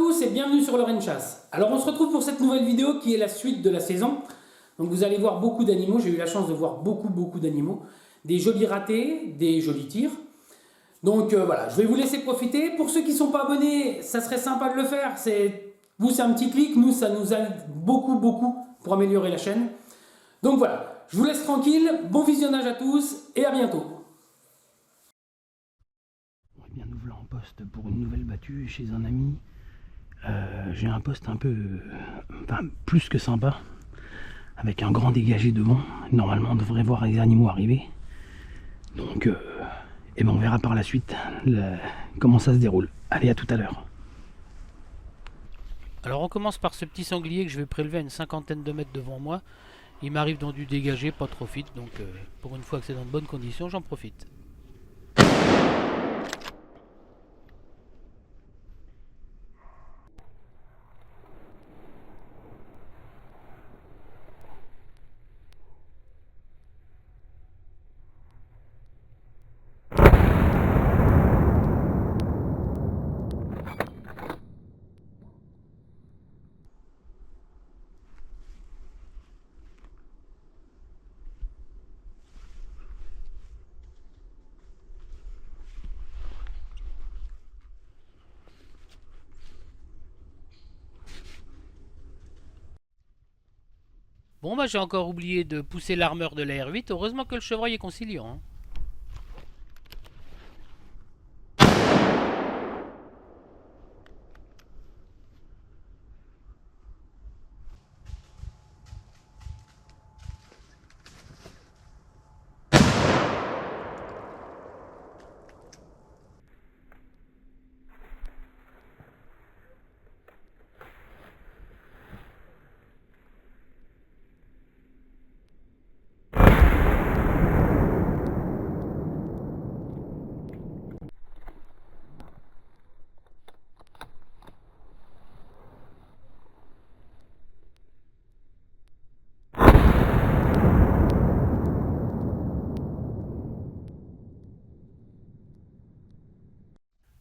tous et bienvenue sur Lorraine Chasse. Alors on se retrouve pour cette nouvelle vidéo qui est la suite de la saison. Donc vous allez voir beaucoup d'animaux, j'ai eu la chance de voir beaucoup d'animaux. Des jolis ratés, des jolis tirs. Donc voilà, je vais vous laisser profiter. Pour ceux qui ne sont pas abonnés, ça serait sympa de le faire. Vous c'est un petit clic, nous ça nous aide beaucoup pour améliorer la chaîne. Donc voilà, je vous laisse tranquille, bon visionnage à tous et à bientôt. Bien, nous voilà en poste pour une nouvelle battue chez un ami. J'ai un poste un peu, enfin plus que sympa, avec un grand dégagé devant. Normalement, on devrait voir les animaux arriver. Donc, et ben on verra par la suite comment ça se déroule. Allez, à tout à l'heure. Alors on commence par ce petit sanglier que je vais prélever à une cinquantaine de mètres devant moi. Il m'arrive dans du dégagé, pas trop fit, donc pour une fois que c'est dans de bonnes conditions, j'en profite. Bon bah j'ai encore oublié de pousser l'armeur de la R8, heureusement que le chevreuil est conciliant. Hein.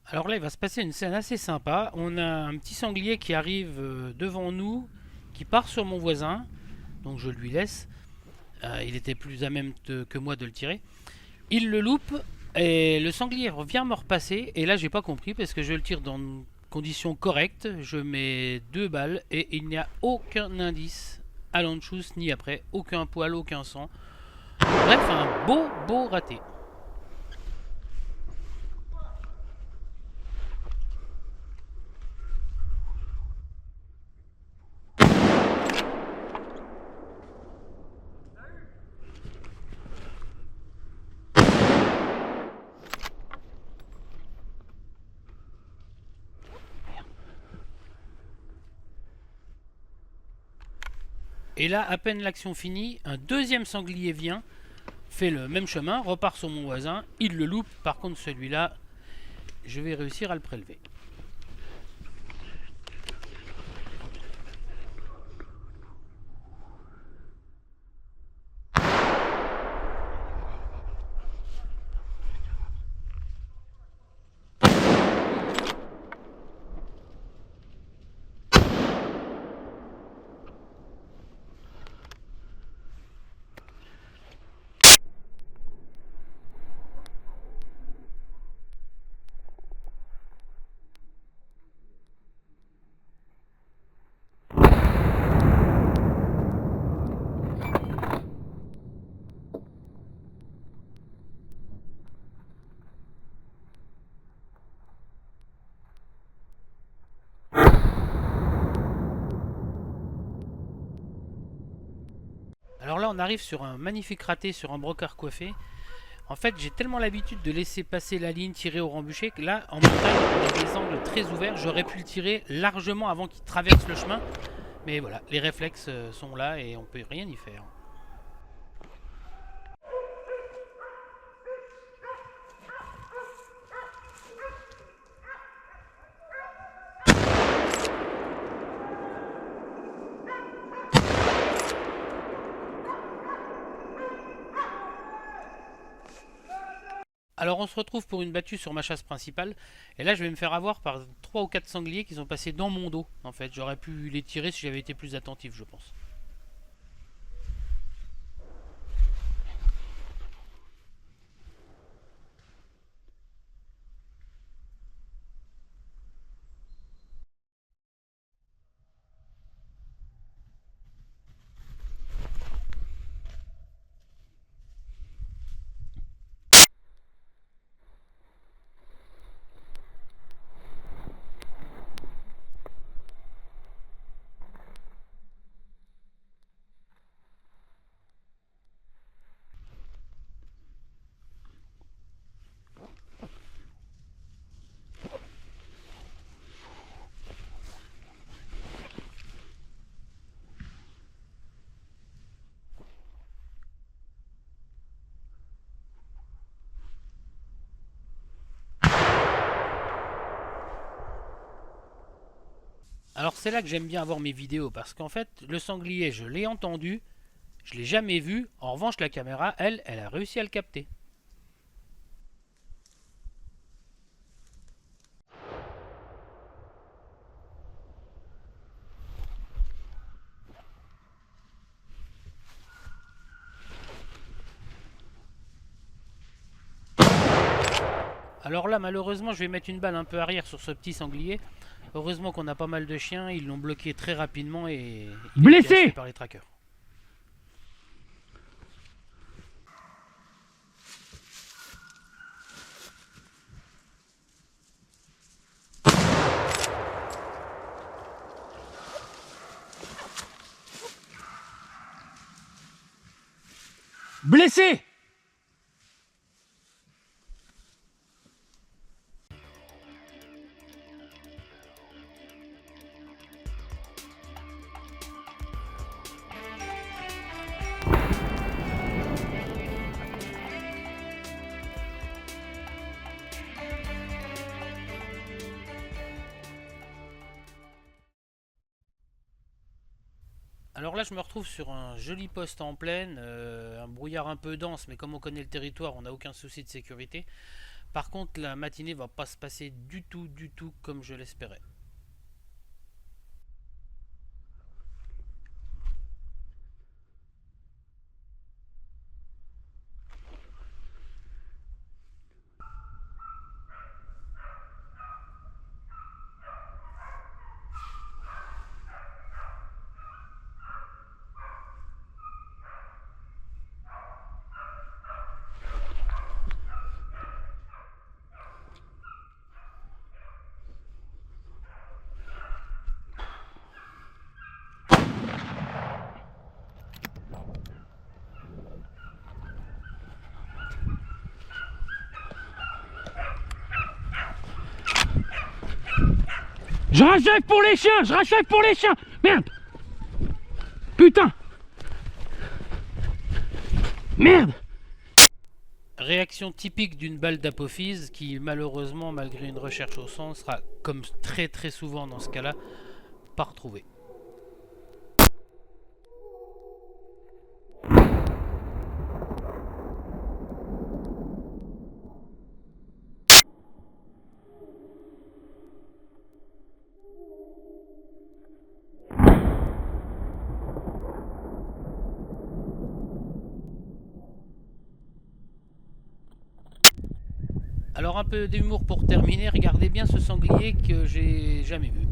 Alors là il va se passer une scène assez sympa. On a un petit sanglier qui arrive devant nous, qui part sur mon voisin, donc je lui laisse. Il était plus à même que moi de le tirer. Il le loupe et le sanglier vient me repasser. Et là, j'ai pas compris parce que je le tire dans une condition correcte. Je mets 2 balles et il n'y a aucun indice à l'anchouse ni après. Aucun poil, aucun sang. Bref, un beau raté. Et là, à peine l'action finie, un deuxième sanglier vient, fait le même chemin, repart sur mon voisin, il le loupe. Par contre, celui-là, je vais réussir à le prélever. Alors là, on arrive sur un magnifique raté sur un brocard coiffé. En fait, j'ai tellement l'habitude de laisser passer la ligne, tirer au rembuché, que là, en montagne, on a des angles très ouverts. J'aurais pu le tirer largement avant qu'il traverse le chemin. Mais voilà, les réflexes sont là et on peut rien y faire. Alors on se retrouve pour une battue sur ma chasse principale. Et là je vais me faire avoir par 3 ou 4 sangliers qui sont passés dans mon dos. En fait, j'aurais pu les tirer si j'avais été plus attentif, je pense. Alors c'est là que j'aime bien avoir mes vidéos, parce qu'en fait, le sanglier, je l'ai entendu, je l'ai jamais vu. En revanche, la caméra, elle a réussi à le capter. Alors là, malheureusement, je vais mettre une balle un peu arrière sur ce petit sanglier. Heureusement qu'on a pas mal de chiens, ils l'ont bloqué très rapidement et il a été achevé par les trackers. Blessé! Alors là, je me retrouve sur un joli poste en plaine, un brouillard un peu dense, mais comme on connaît le territoire, on n'a aucun souci de sécurité. Par contre, la matinée va pas se passer du tout comme je l'espérais. Je rachève pour les chiens! Je rachève pour les chiens! Merde! Putain! Merde! Réaction typique d'une balle d'apophyse qui, malheureusement, malgré une recherche au sang, sera, comme très souvent dans ce cas-là, pas retrouvée. Alors un peu d'humour pour terminer, regardez bien ce sanglier que j'ai jamais vu.